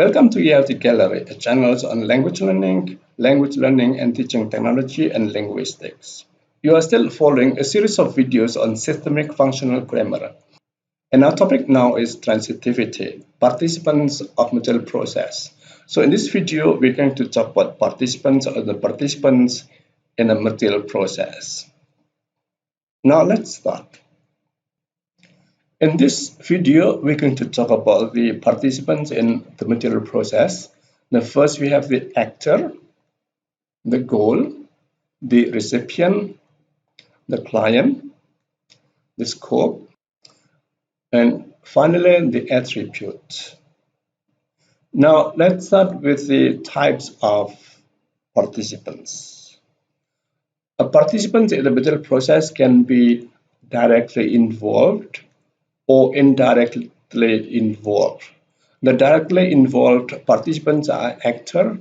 Welcome to ELT Gallery, a channel on language learning and teaching technology and linguistics. You are still following a series of videos on systemic functional grammar. And our topic now is transitivity, participants of material process. So in this video, we're going to talk about participants or the participants in a material process. Now let's start. In this video, we're going to talk about the participants in the material process. Now, first we have the actor, the goal, the recipient, the client, the scope, and finally the attribute. Now, let's start with the types of participants. A participant in the material process can be directly involved or indirectly involved. The directly involved participants are actor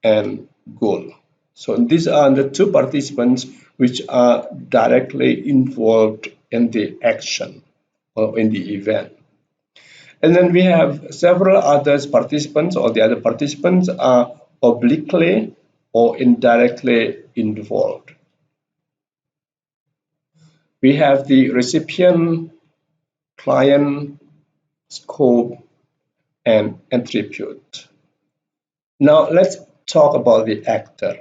and goal. So these are the two participants which are directly involved in the action or in the event. And then we have several other participants, or the other participants are obliquely or indirectly involved. We have the recipient, client, scope, and attribute. Now let's talk about the actor.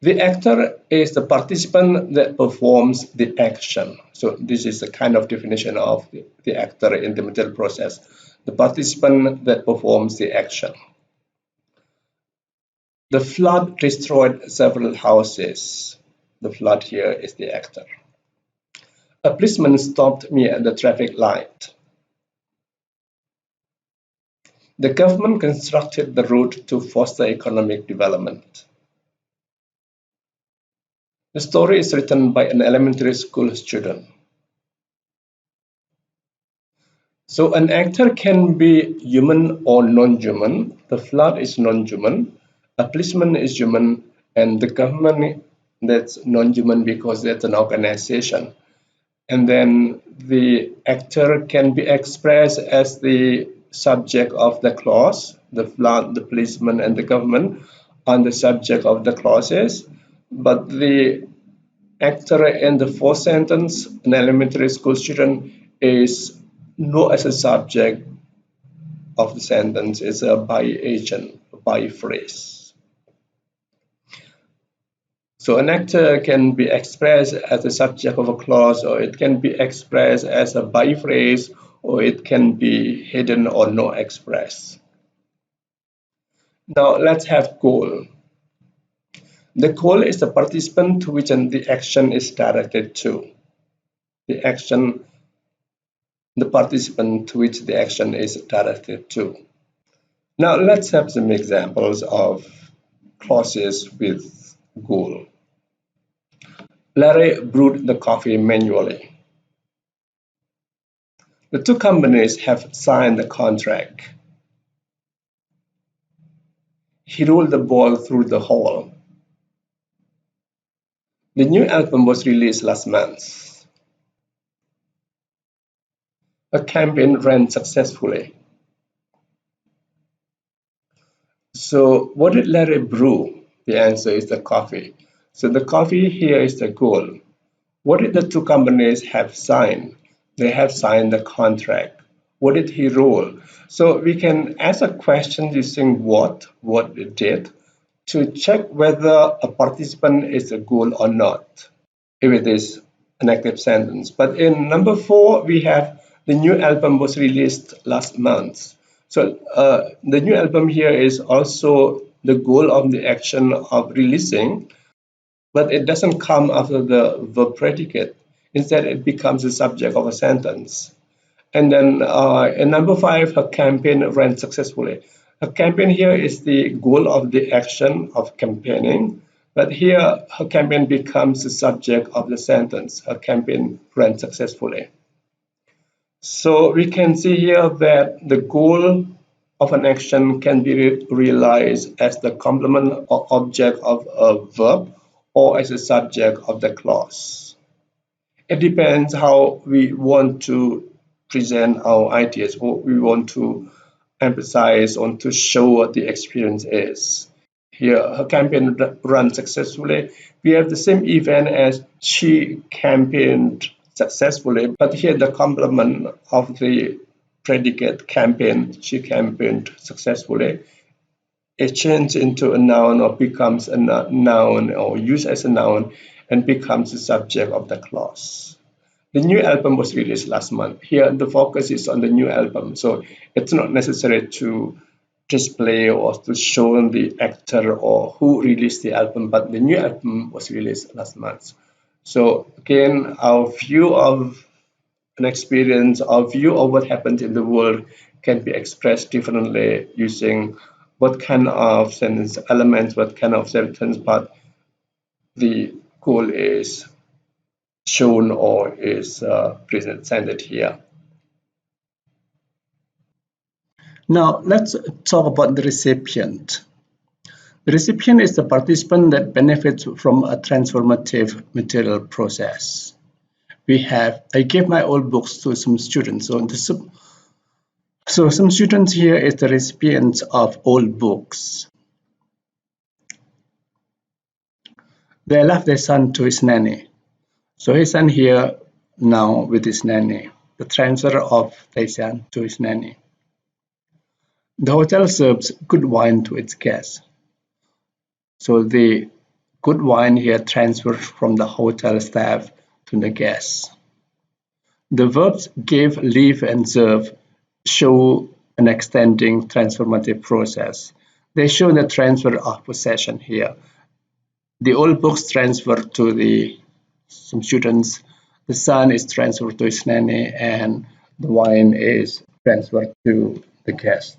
The actor is the participant that performs the action. So this is a kind of definition of the actor in the material process. The participant that performs the action. The flood destroyed several houses. The flood here is the actor. A policeman stopped me at the traffic light. The government constructed the road to foster economic development. The story is written by an elementary school student. So an actor can be human or non-human. The flood is non-human. A policeman is human, and the government, that's non-human because that's an organization. And then the actor can be expressed as the subject of the clause. The flood, the policeman, and the government are the subject of the clauses. But the actor in the fourth sentence, an elementary school student, is not as a subject of the sentence. It's a by agent, by phrase. So an actor can be expressed as a subject of a clause, or it can be expressed as a by phrase, or it can be hidden or not expressed. Now let's have goal. The goal is the participant to which the action is directed to. The action, the participant to which the action is directed to. Now let's have some examples of clauses with goal. Larry brewed the coffee manually. The two companies have signed the contract. He rolled the ball through the hole. The new album was released last month. A campaign ran successfully. So what did Larry brew? The answer is the coffee. So the coffee here is the goal. What did the two companies have signed? They have signed the contract. What did he roll? So we can ask a question using what it did, to check whether a participant is a goal or not, if it is an active sentence. But in number 4, we have the new album was released last month. So the new album here is also the goal of the action of releasing, but it doesn't come after the verb predicate. Instead, it becomes the subject of a sentence. And then in number 5, her campaign ran successfully. Her campaign here is the goal of the action of campaigning, but here her campaign becomes the subject of the sentence. Her campaign ran successfully. So we can see here that the goal of an action can be realized as the complement or object of a verb or as a subject of the clause. It depends how we want to present our ideas, what we want to emphasize on to show what the experience is. Here, her campaign ran successfully. We have the same event as she campaigned successfully, but here the complement of the predicate campaign, she campaigned successfully, it changes into a noun or becomes a noun or used as a noun and becomes the subject of the clause. The new album was released last month. Here, the focus is on the new album, so it's not necessary to display or to show the actor or who released the album, but the new album was released last month. So again, our view of an experience, our view of what happens in the world can be expressed differently using what kind of sentence elements, what kind of sentence part the goal is shown or is presented here. Now let's talk about the recipient. The recipient is the participant that benefits from a transformative material process. I gave my old books to some students. So some students here is the recipients of old books. They left their son to his nanny. So his son here now with his nanny, the transfer of their son to his nanny. The hotel serves good wine to its guests. So the good wine here transfers from the hotel staff to the guests. The verbs give, leave, and serve show an extending transformative process. They show the transfer of possession here. The old books transfer to some students. The son is transferred to his nanny, and the wine is transferred to the guests.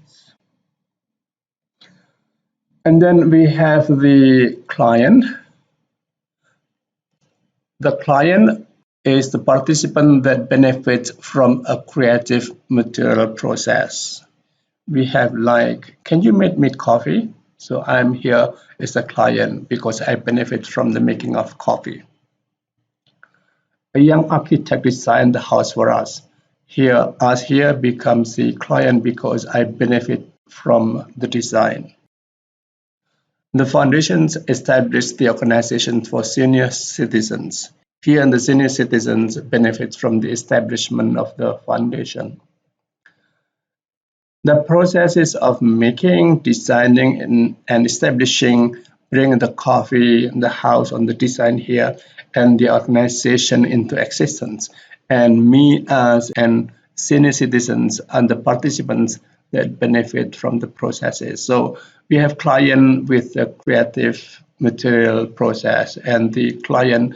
And then we have the client. The client is the participant that benefits from a creative material process. We have like, can you make me coffee? So I'm here as a client because I benefit from the making of coffee. A young architect designed the house for us. Here becomes the client because I benefit from the design. The foundations established the organization for senior citizens. Here, the senior citizens benefit from the establishment of the foundation. The processes of making, designing, and establishing bring the coffee, the house on the design here, and the organization into existence. And me as and senior citizens and the participants that benefit from the processes. So we have client with the creative material process, and the client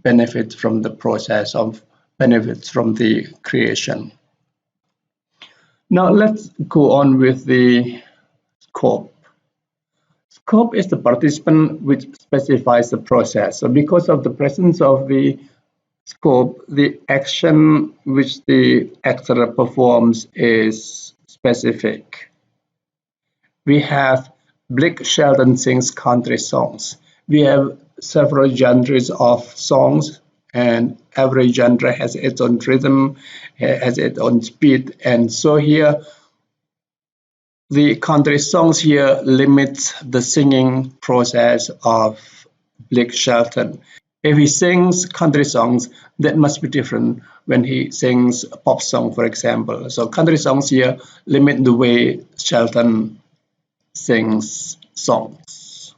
benefits from the process of benefits from the creation. Now let's go on with the scope. Scope is the participant which specifies the process. So because of the presence of the scope, the action which the actor performs is specific. We have Blake Shelton sings country songs. We have several genres of songs, and every genre has its own rhythm, has its own speed. And so here, the country songs here limits the singing process of Blake Shelton. If he sings country songs, that must be different when he sings a pop song, for example. So country songs here limit the way Shelton sings songs.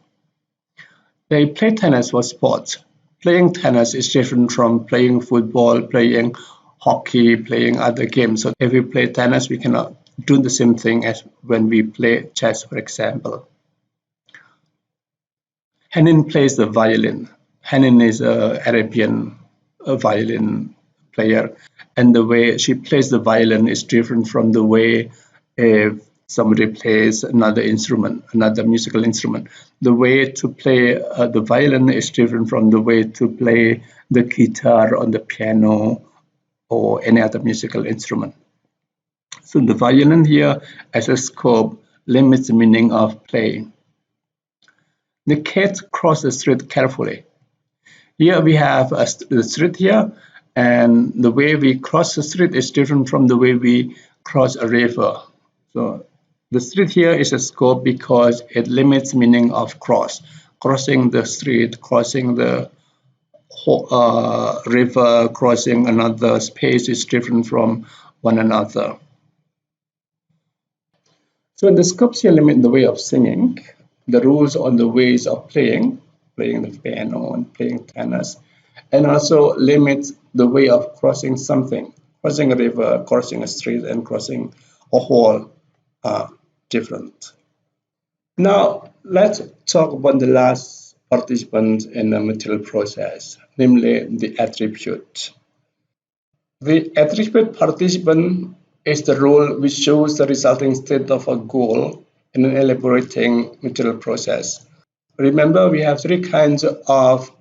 They play tennis for sports. Playing tennis is different from playing football, playing hockey, playing other games. So if we play tennis, we cannot do the same thing as when we play chess, for example. Henin plays the violin. Henin is an Arabian violin player, and the way she plays the violin is different from the way if somebody plays another instrument, another musical instrument. The way to play the violin is different from the way to play the guitar on the piano or any other musical instrument. So the violin here as a scope limits the meaning of playing. The cat crossed the street carefully. Here we have the street here, and the way we cross the street is different from the way we cross a river. So the street here is a scope because it limits meaning of crossing the street, crossing the river, crossing another space is different from one another. So the scopes here limit the way of singing, the rules on the ways of playing the piano and playing tennis, and also limits the way of crossing something. Crossing a river, crossing a street, and crossing a hall are different. Now, let's talk about the last participant in the material process, namely the attribute. The attribute participant is the role which shows the resulting state of a goal in an elaborating material process. Remember, we have three kinds of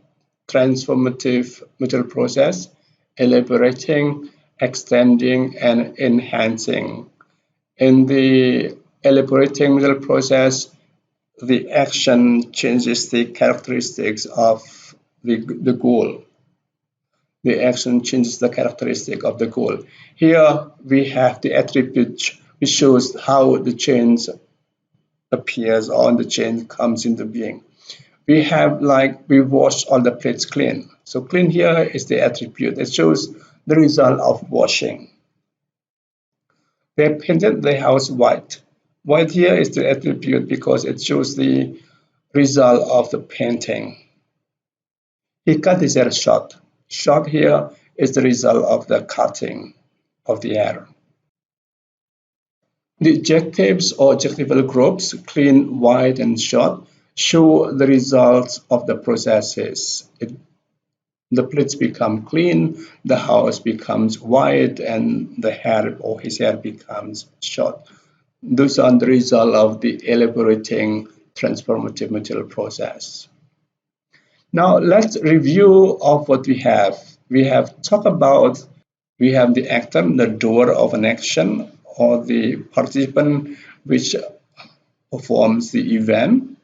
transformative material process: elaborating, extending, and enhancing. In the elaborating material process, the action changes the characteristics of the goal. The action changes the characteristic of the goal. Here we have the attribute which shows how the change appears or the change comes into being. We have we wash all the plates clean. So clean here is the attribute. It shows the result of washing. They painted the house white. White here is the attribute because it shows the result of the painting. He cut his hair short. Short here is the result of the cutting of the hair. The adjectives or adjectival groups, clean, white, and short, show the results of the processes. The plates become clean, the house becomes white, and the hair or his hair becomes short. Those are the result of the elaborating transformative material process. Now let's review of what we have. We have the actor, the doer of an action, or the participant which performs the event.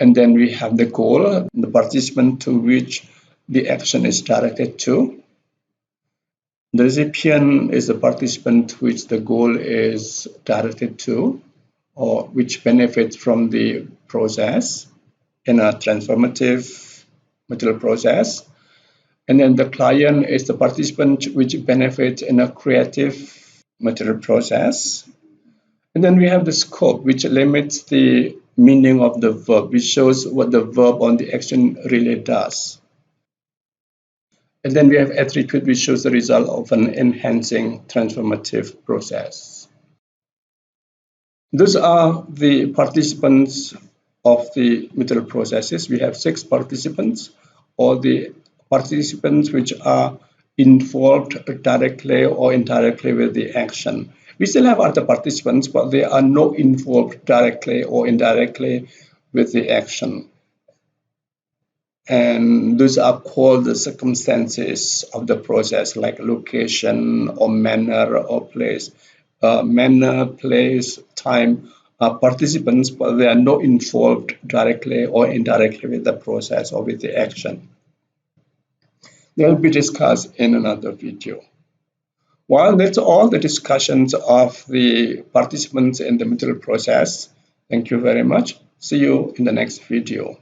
And then we have the goal, the participant to which the action is directed to. The recipient is the participant to which the goal is directed to, or which benefits from the process in a transformative material process. And then the client is the participant which benefits in a creative material process. And then we have the scope, which limits the meaning of the verb, which shows what the verb on the action really does. And then we have attribute, which shows the result of an enhancing transformative process. Those are the participants of the material processes. We have 6 participants, or the participants which are involved directly or indirectly with the action. We still have other participants, but they are not involved directly or indirectly with the action. And those are called the circumstances of the process, like location or manner or place. Manner, place, time are participants, but they are not involved directly or indirectly with the process or with the action. They'll be discussed in another video. Well, that's all the discussions of the participants in the material process. Thank you very much. See you in the next video.